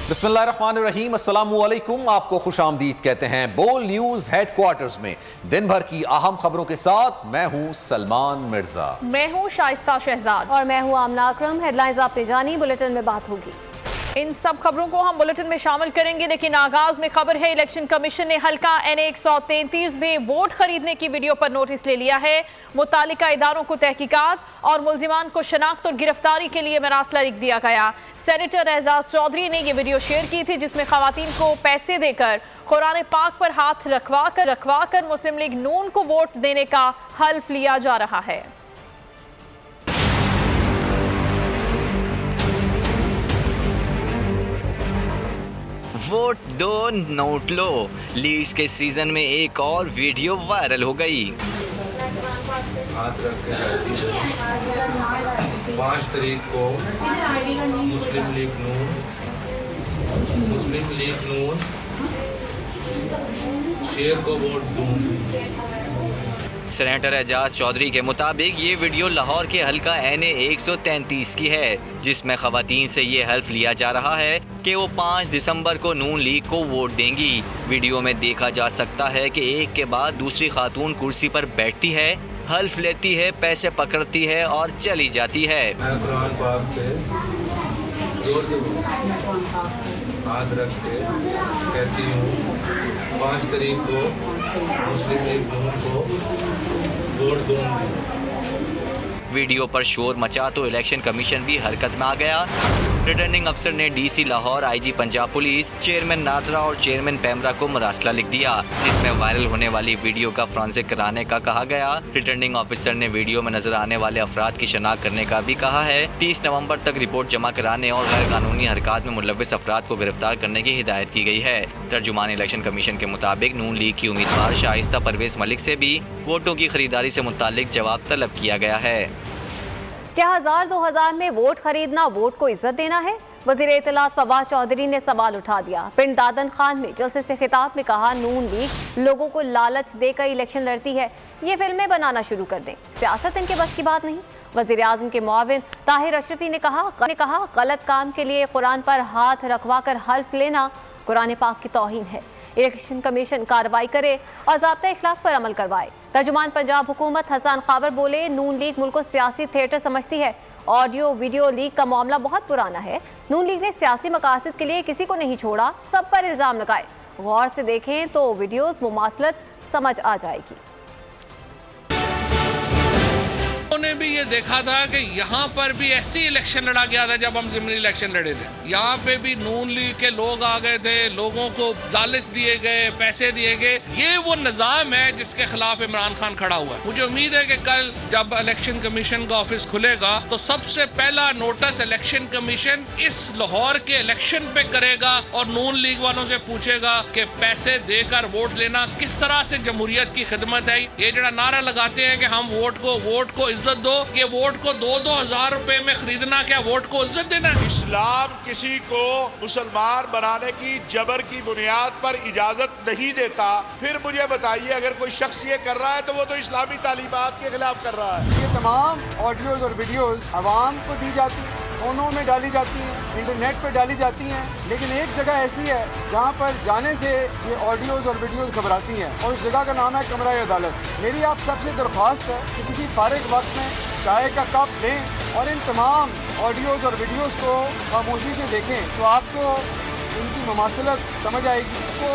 बिस्मिल्लाहिर्रहमानिर्रहीम, अस्सलामुअलैकुम। आपको खुशामदीद कहते हैं बोल न्यूज हेडक्वार्टर्स में। दिन भर की अहम खबरों के साथ मैं हूं सलमान मिर्जा। मैं हूं शाइस्ता शहजाद और मैं हूं आमना अकरम। हेडलाइंस आपने जानी, बुलेटिन में बात होगी। इन सब खबरों को हम बुलेटिन में शामिल करेंगे, लेकिन आगाज में खबर है इलेक्शन कमीशन ने हल्का NA 133 में वोट खरीदने की वीडियो पर नोटिस ले लिया है। मुतालिका इदारों को तहकीकात और मुल्जिमान को शनाख्त और गिरफ्तारी के लिए मरासला लिख दिया गया। सेनेटर एजाज चौधरी ने यह वीडियो शेयर की थी, जिसमें खवातीन को पैसे देकर कुरान पाक पर हाथ रखवा कर मुस्लिम लीग नून को वोट देने का हल्फ लिया जा रहा है। वोट दो नोट लो, लीड्स के सीजन में एक और वीडियो वायरल हो गई। 5 तारीख को मुस्लिम लीग नून शेर को वोट दूंगी। सेनेटर एजाज चौधरी के मुताबिक ये वीडियो लाहौर के हल्का NA 133 की है, जिसमें खवातीन से ये हल्फ लिया जा रहा है कि वो 5 दिसंबर को नून लीग को वोट देंगी। वीडियो में देखा जा सकता है कि एक के बाद दूसरी खातून कुर्सी पर बैठती है, हल्फ लेती है, पैसे पकड़ती है और चली जाती है। मैं कुरान पाक पे जोर से हाथ रख के कहती हूँ 5 तारीख को मुस्लिम लीग नून को वोट दूंगी। वीडियो पर शोर मचा तो इलेक्शन कमीशन भी हरकत में आ गया। रिटर्निंग अफसर ने DC Lahore, IG Punjab police, chairman NADRA और चेयरमैन पैमरा को मरासला लिख दिया, जिसमें वायरल होने वाली वीडियो का फोरेंसिक कराने का कहा गया। रिटर्निंग ऑफिसर ने वीडियो में नजर आने वाले अफराद की शनाख्त करने का भी कहा है। 30 नवंबर तक रिपोर्ट जमा कराने और गैर कानूनी हरकत में मुलव्विस अफराद को गिरफ्तार करने की हिदायत की गई है। तर्जुमान इलेक्शन कमीशन के मुताबिक नून लीग की उम्मीदवार शाइस्ता परवेज मलिक से भी वोटों की खरीदारी से मुतालिक जवाब तलब किया गया है। क्या 1000-2000 में वोट खरीदना वोट को इज्जत देना है? वज़ीर इत्तलात फवाद चौधरी ने सवाल उठा दिया। पिंड दादन खान में जलसे से खिताब में कहा, नून लीग लोगों को लालच देकर इलेक्शन लड़ती है, ये फिल्में बनाना शुरू कर दें, सियासत इनके बस की बात नहीं। वज़ीर आज़म के मुआविन ताहिर अशरफी ने कहा गलत काम के लिए कुरान पर हाथ रखवा कर हल्फ लेना कुरान पाक की तौहीन है। इलेक्शन कमीशन कार्रवाई करे और ज़ाब्ता इखलाक पर अमल करवाए। तर्जुमान पंजाब हुकूमत हसन खाबर बोले, नून लीग मुल्क को सियासी थिएटर समझती है। ऑडियो वीडियो लीक का मामला बहुत पुराना है। नून लीग ने सियासी मकासद के लिए किसी को नहीं छोड़ा, सब पर इल्ज़ाम लगाए। गौर से देखें तो वीडियोस मुमासलत समझ आ जाएगी। ने भी ये देखा था कि यहाँ पर भी ऐसी इलेक्शन लड़ा गया था जब हम ज़िमनी इलेक्शन लड़े थे। यहाँ पे भी नून लीग के लोग आ गए थे, लोगों को लालच दिए गए, पैसे दिए गए। ये वो निज़ाम है जिसके खिलाफ इमरान खान खड़ा हुआ है। मुझे उम्मीद है कि कल जब इलेक्शन कमीशन का ऑफिस खुलेगा तो सबसे पहला नोटिस इलेक्शन कमीशन इस लाहौर के इलेक्शन पे करेगा और नून लीग वालों से पूछेगा कि पैसे देकर वोट लेना किस तरह से जमहूरियत की खिदमत है। ये जरा नारा लगाते हैं कि हम वोट को इज्जत दो, ये वोट को 2-2 हजार रुपए में खरीदना क्या वोट को इज्जत देना? इस्लाम किसी को मुसलमान बनाने की जबर की बुनियाद पर इजाजत नहीं देता। फिर मुझे बताइए, अगर कोई शख्स ये कर रहा है तो वो तो इस्लामी तालीमात के खिलाफ कर रहा है। ये तमाम ऑडियोज और वीडियोस आवाम को दी जाती हैं, फोनों में डाली जाती हैं, इंटरनेट पर डाली जाती हैं, लेकिन एक जगह ऐसी है जहाँ पर जाने से ये ऑडियोज और वीडियोस घबराती हैं और उस जगह का नाम है कमरा अदालत। मेरी आप सबसे दरख्वास्त है कि किसी फारिग वक्त में चाय का कप लें और इन तमाम ऑडियोज और वीडियोस को खामोशी से देखें तो आपको इनकी मुमासलत समझ आएगी। तो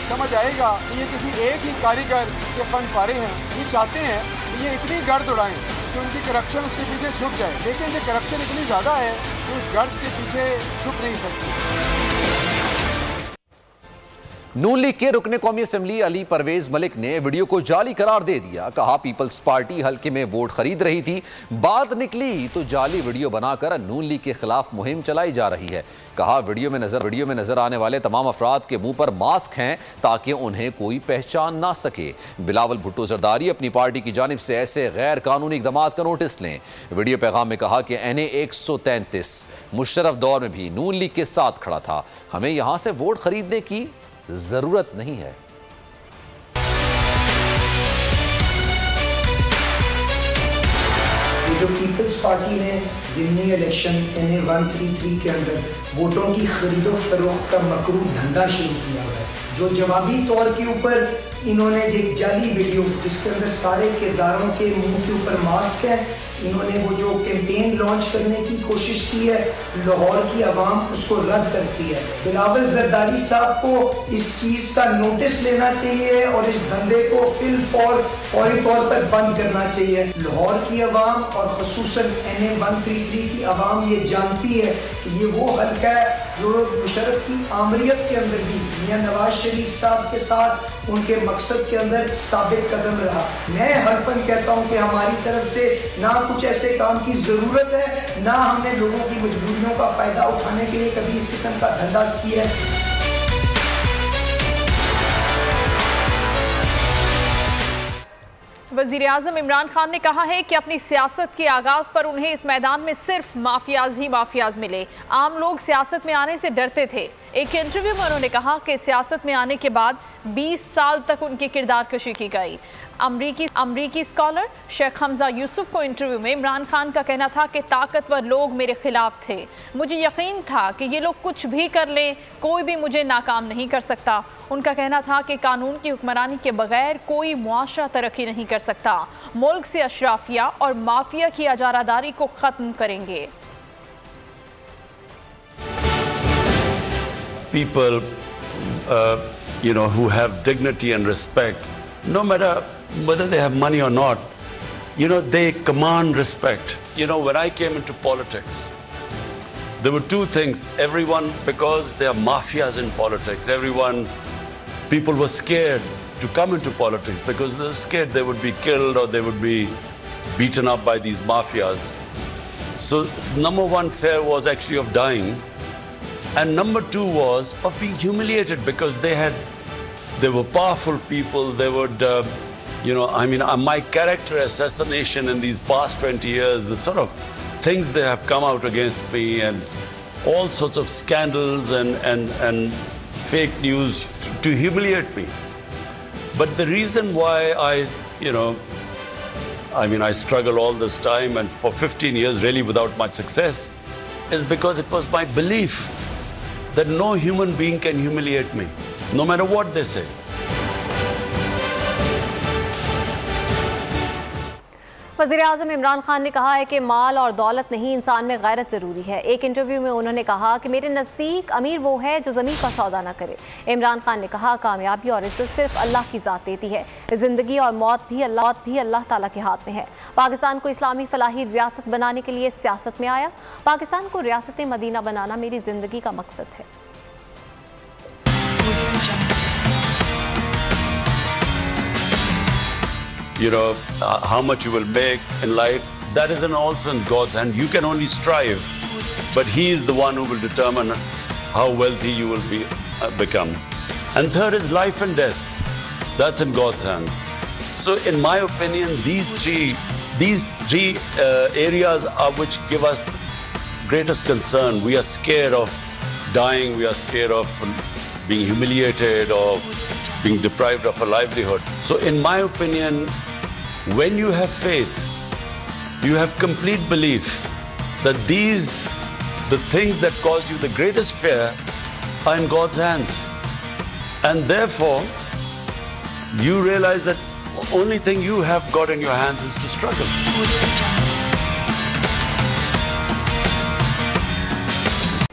समझ आएगा कि ये किसी एक ही कारीगर के फन पारे हैं। ये चाहते हैं कि ये इतनी गर्द उड़ाएं कि उनकी करप्शन उसके पीछे छुप जाए, लेकिन ये करप्शन इतनी ज़्यादा है कि उस गर्द के पीछे छुप नहीं सकती। नून लीग के रुकने कौमी असम्बली अली परवेज मलिक ने वीडियो को जाली करार दे दिया। कहा, पीपल्स पार्टी हल्के में वोट खरीद रही थी, बात निकली तो जाली वीडियो बनाकर नून लीग के खिलाफ मुहिम चलाई जा रही है। कहा, वीडियो में नजर आने वाले तमाम अफराद के मुंह पर मास्क हैं ताकि उन्हें कोई पहचान ना सके। बिलावल भुट्टो जरदारी अपनी पार्टी की जानिब से ऐसे गैर कानूनी इकदाम का नोटिस लें। वीडियो पैगाम में कहा कि NA 133 मुशर्रफ दौर में भी नून लीग के साथ खड़ा था। हमें यहां से वोट खरीदने की जरूरत नहीं है। जो पीपल्स पार्टी ने ज़िमनी इलेक्शन NA 133 के अंदर वोटों की खरीदो फरोख्त का मकरू धंधा शुरू किया हुआ है, जो जवाबी तौर के ऊपर इन्होंने एक जाली वीडियो जिसके अंदर सारे किरदारों के मुंह के ऊपर मास्क है, इन्होंने वो जो कैंपेन लॉन्च करने की कोशिश की है, लाहौर की आवाम उसको रद्द करती है। बिलावल जरदारी साहब को इस चीज़ का नोटिस लेना चाहिए और इस धंधे को फौरी तौर पर बंद करना चाहिए। लाहौर की आवाम और खुसूसन NA 133 की आवाम ये जानती है कि ये वो हल्का है जो मुशर्रफ की आमरीत के अंदर भी मियां नवाज शरीफ साहब के साथ उनके मकसद के अंदर साबित कदम रहा। मैं हरफन कहता हूँ कि हमारी तरफ से ना कुछ ऐसे काम की ज़रूरत है, ना हमने लोगों की मजबूरियों का फ़ायदा उठाने के लिए कभी इस किस्म का धंधा किया है। वज़ीर-ए-आज़म इमरान खान ने कहा है कि अपनी सियासत के आगाज़ पर उन्हें इस मैदान में सिर्फ माफियाज ही माफियाज मिले। आम लोग सियासत में आने से डरते थे। एक इंटरव्यू में उन्होंने कहा कि सियासत में आने के बाद 20 साल तक उनकी किरदार कशी की गई। अमरीकी स्कॉलर शेख हमजा यूसुफ को इंटरव्यू में इमरान खान का कहना था कि ताकतवर लोग मेरे खिलाफ थे, मुझे यकीन था कि ये लोग कुछ भी कर लें, कोई भी मुझे नाकाम नहीं कर सकता। उनका कहना था कि कानून की हुक्मरानी के बगैर कोई मुआशरा तरक्की नहीं कर सकता। मुल्क से अशराफिया और माफिया की अजारादारी को ख़त्म करेंगे। People, who have dignity and respect, no matter whether they have money or not, they command respect. When I came into politics, there were two things. Everyone, because there are mafias in politics, people were scared to come into politics because they were scared they would be killed or they would be beaten up by these mafias. So number one fear was actually of dying. And number two was of being humiliated because they were powerful people. They would, my character assassination in these past 20 years, the sort of things they have come out against me and all sorts of scandals and fake news to humiliate me. But the reason why I struggle all this time and for 15 years really without much success is because it was my belief that no human being can humiliate me, no matter what they say. वज़ीर-ए-आज़म इमरान खान ने कहा है कि माल और दौलत नहीं, इंसान में गैरत ज़रूरी है। एक इंटरव्यू में उन्होंने कहा कि मेरे नज़दीक अमीर वो है जो ज़मीन का सौदा ना करे। इमरान खान ने कहा कामयाबी और इज्जत सिर्फ अल्लाह की ज़ात देती है, ज़िंदगी और मौत भी अल्लाह ताला के हाथ में है। पाकिस्तान को इस्लामी फलाही रियासत बनाने के लिए सियासत में आया। पाकिस्तान को रियासत मदीना बनाना मेरी ज़िंदगी का मकसद है। How much you will make in life, that is also in God's hand. You can only strive, but He is the one who will determine how wealthy you will become. And third is life and death. That's in God's hands. So in my opinion, these three areas are which give us greatest concern. We are scared of dying. We are scared of being humiliated or being deprived of a livelihood. So in my opinion, when you have faith, you have complete belief that the things that cause you the greatest fear are in God's hands. And therefore, you realize that the only thing you have got in your hands is to struggle.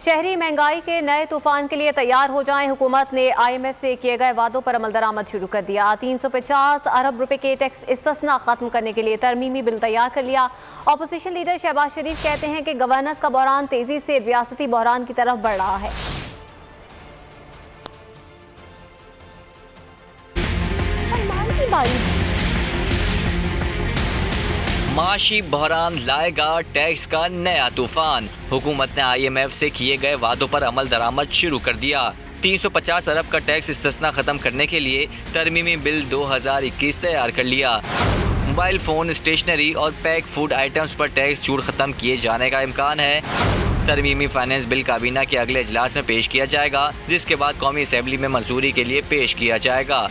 शहरी महंगाई के नए तूफान के लिए तैयार हो जाएं। हुकूमत ने IMF से किए गए वादों पर अमल दरामद शुरू कर दिया। 350 अरब रुपए के टैक्स इस्तिस्ना खत्म करने के लिए तरमीमी बिल तैयार कर लिया। ऑपोजिशन लीडर शहबाज शरीफ कहते हैं कि गवर्नेंस का बहरान तेजी से रियासती बहरान की तरफ बढ़ रहा है। माशी बहरान लाएगा टैक्स का नया तूफान। हुकूमत ने IMF से किए गए वादों पर अमल दरामद शुरू कर दिया। 350 अरब का टैक्स इस्तिस्ना खत्म करने के लिए तरमीमी बिल 2021 तैयार कर लिया। मोबाइल फोन, स्टेशनरी और पैक फूड आइटम्स पर टैक्स छूट खत्म किए जाने का इम्कान है। तरमीमी फाइनेंस बिल काबीना के अगले इजलास में पेश किया जाएगा, जिसके बाद कौमी असेंबली में मंजूरी के लिए पेश किया जाएगा।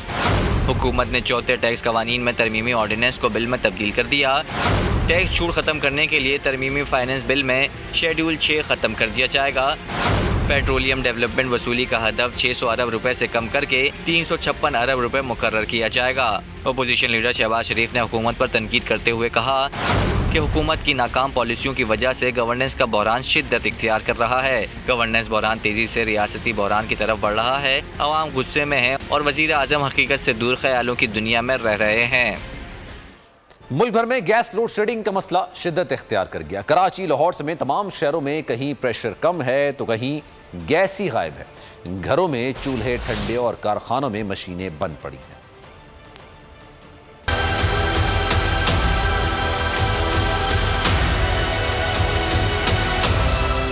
हुकूमत ने चौथे टैक्स कवानीन में तरमीमी ऑर्डिनेंस को बिल में तब्दील कर दिया। टैक्स छूट खत्म करने के लिए तरमीमी फाइनेंस बिल में शेड्यूल 6 खत्म कर दिया जाएगा। पेट्रोलियम डेवलपमेंट वसूली का हदफ 600 अरब रुपए से कम करके 356 अरब रुपए मुकर्रर किया जाएगा। अपोजिशन लीडर शहबाज शरीफ ने हुकूमत पर तनकीद करते हुए कहा कि हुकूमत की नाकाम पॉलिसियों की वजह से गवर्नेंस का बहरान शिद्दत इख्तियार कर रहा है। गवर्नेंस बहरान तेजी से रियासती बहरान की तरफ बढ़ रहा है। अवाम गुस्से में है और वजीर आजम हकीकत से दूर ख्यालों की दुनिया में रह रहे हैं। मुल्क भर में गैस लोड शेडिंग का मसला शिद्दत इख्तियार कर गया। कराची, लाहौर समेत तमाम शहरों में कहीं प्रेशर कम है तो कहीं गैस ही गायब है। घरों में चूल्हे ठंडे और कारखानों में मशीनें बंद पड़ी हैं।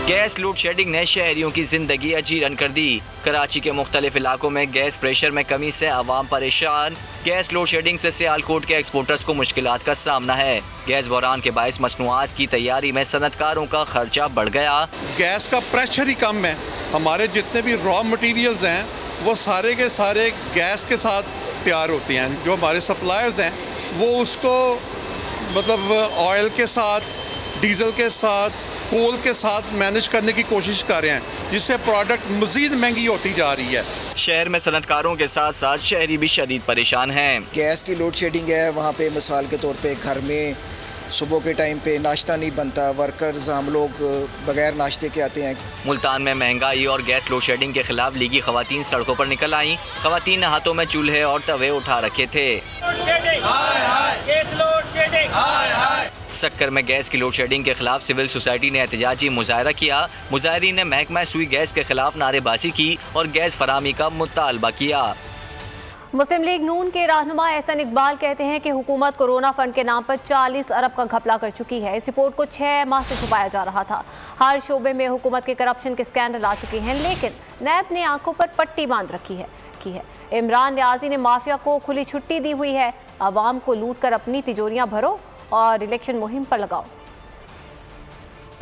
गैस लोड शेडिंग ने शहरियों की जिंदगी अजीरन कर दी। कराची के मुख्तलिफ इलाकों में गैस प्रेशर में कमी से आवाम परेशान। गैस लोड शेडिंग से सियालकोट के एक्सपोर्टर्स को मुश्किलात का सामना है। गैस बहरान के बायस मसनूआत की तैयारी में सनतकारों का खर्चा बढ़ गया। गैस का प्रेशर ही कम है। हमारे जितने भी रॉ मटेरियल्स हैं वो सारे के सारे गैस के साथ तैयार होते हैं। जो हमारे सप्लायर्स हैं वो उसको मतलब ऑयल के साथ, डीजल के साथ, कोल के साथ मैनेज करने की कोशिश कर रहे हैं, जिससे प्रोडक्ट मजीद महंगी होती जा रही है। शहर में सनतकारों के साथ साथ शहरी भी शदीद परेशान हैं। गैस की लोड शेडिंग है। वहाँ पे मिसाल के तौर पे घर में सुबह के टाइम पे नाश्ता नहीं बनता। वर्कर्स हम लोग बगैर नाश्ते के आते हैं। मुल्तान में महंगाई और गैस लोड शेडिंग के खिलाफ लीगी खवातीन सड़कों पर निकल आईं। खवातीन ने हाथों में चूल्हे और तवे उठा रखे थे। सक्कर में गैस की लोड शेडिंग के खिलाफ सिविल सोसाइटी ने एहतजाजी मुजाहरा किया। मुजाहरीन ने महकमा सुई गैस के खिलाफ नारेबाजी की और गैस फराहमी का मुतालबा किया। मुस्लिम लीग नून के रहनुमा एहसन इकबाल कहते हैं कि हुकूमत कोरोना फंड के नाम पर 40 अरब का घपला कर चुकी है। इस रिपोर्ट को 6 माह से छुपाया जा रहा था। हर शोबे में हुकूमत के करप्शन के स्कैंडल आ चुके हैं, लेकिन नैब ने आंखों पर पट्टी बांध रखी है। इमरान न्याजी ने माफिया को खुली छुट्टी दी हुई है। आवाम को लूट कर अपनी तिजोरियां भरो और इलेक्शन मुहिम पर लगाओ।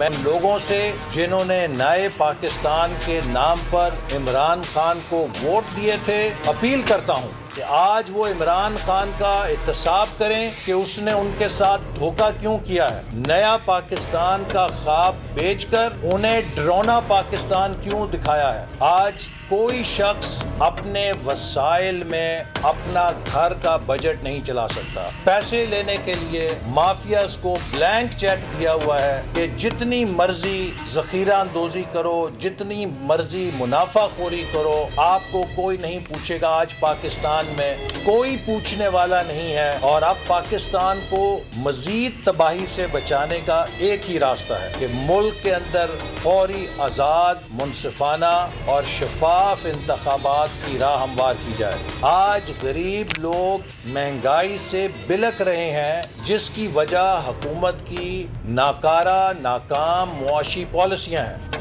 मैं लोगों से जिन्होंने नए पाकिस्तान के नाम पर इमरान खान को वोट दिए थे अपील करता हूं कि आज वो इमरान खान का एहतसाब करें कि उसने उनके साथ धोखा क्यों किया है। नया पाकिस्तान का ख्वाब बेचकर उन्हें डरौना पाकिस्तान क्यों दिखाया है। आज कोई शख्स अपने वसाइल में अपना घर का बजट नहीं चला सकता। पैसे लेने के लिए माफियाज को ब्लैंक चेक दिया हुआ है कि जितनी मर्जी जखीरा अंदोजी करो, जितनी मर्जी मुनाफाखोरी करो, आपको कोई नहीं पूछेगा। आज पाकिस्तान में कोई पूछने वाला नहीं है और अब पाकिस्तान को मजीद तबाही से बचाने का एक ही रास्ता है कि मुल्क के अंदर फौरी, आजाद, मुनसिफाना और शफाफ इंतखाबात की राह हमवार की जाए। आज गरीब लोग महंगाई से बिलक रहे हैं, जिसकी वजह हुकूमत की नाकारा, नाकाम मुआशी पॉलिसियां हैं।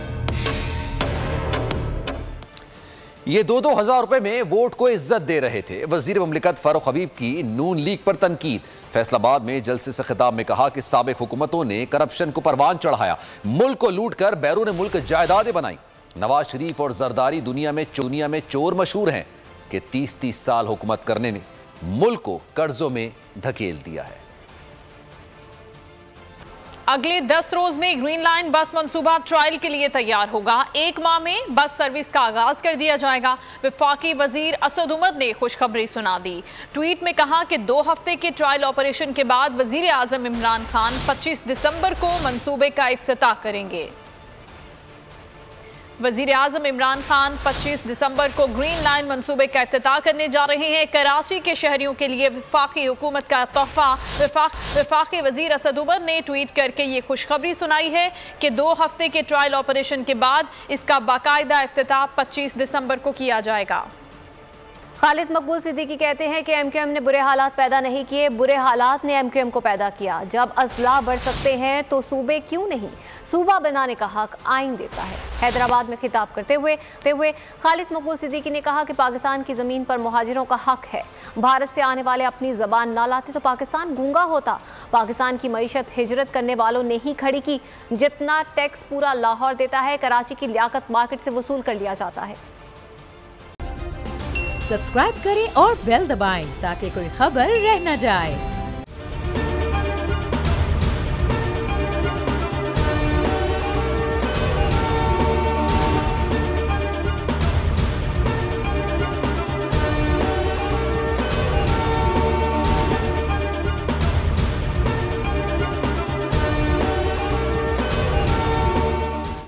ये 2-2 हज़ार रुपए में वोट को इज्जत दे रहे थे। वजीर मुमलिकत फारूक हबीब की नून लीग पर तनकीद। फैसलाबाद में जलसे से खिताब में कहा कि साबिक हुकूमतों ने करप्शन को परवान चढ़ाया, मुल्क को लूट कर बैरून मुल्क जायदादें बनाई। नवाज शरीफ और जरदारी दुनिया में चोर मशहूर हैं कि 30-30 साल हुकूमत करने ने मुल्क को कर्जों में धकेल दिया है। अगले 10 रोज में ग्रीन लाइन बस मंसूबा ट्रायल के लिए तैयार होगा। 1 माह में बस सर्विस का आगाज कर दिया जाएगा। वफाकी वजीर असद उमर ने खुशखबरी सुना दी। ट्वीट में कहा कि 2 हफ्ते के ट्रायल ऑपरेशन के बाद वजीर आजम इमरान खान 25 दिसंबर को मंसूबे का इफ्तिताह करेंगे। वजीर आजम इमरान खान 25 दिसंबर को ग्रीन लाइन मंसूबे का इफ्तिताह करने जा रहे हैं। कराची के शहरियों के लिए वफाकी हुकूमत का तोहफा। वफाकी वजीर असद उमर ने ट्वीट करके ये खुशखबरी सुनाई है कि 2 हफ्ते के ट्रायल ऑपरेशन के बाद इसका बाकायदा इफ्तिताह 25 दिसंबर को किया जाएगा। खालिद मकबूल सिद्दीकी कहते हैं कि एमक्यूएम ने बुरे हालात पैदा नहीं किए, बुरे हालात ने एमक्यूएम को पैदा किया। जब अजला बढ़ सकते हैं तो सूबे क्यों नहीं? सूबा बनाने का हक आइन देता है। हैदराबाद में खिताब करते हुए खालिद मकबूल सिद्दीकी ने कहा कि पाकिस्तान की ज़मीन पर मुहाजिरों का हक है। भारत से आने वाले अपनी ज़बान ना लाते तो पाकिस्तान गूंगा होता। पाकिस्तान की मईशत हिजरत करने वालों ने ही खड़ी की। जितना टैक्स पूरा लाहौर देता है, कराची की लियाकत मार्केट से वसूल कर लिया जाता है। सब्सक्राइब करें और बेल दबाएं ताकि कोई खबर रह न जाए।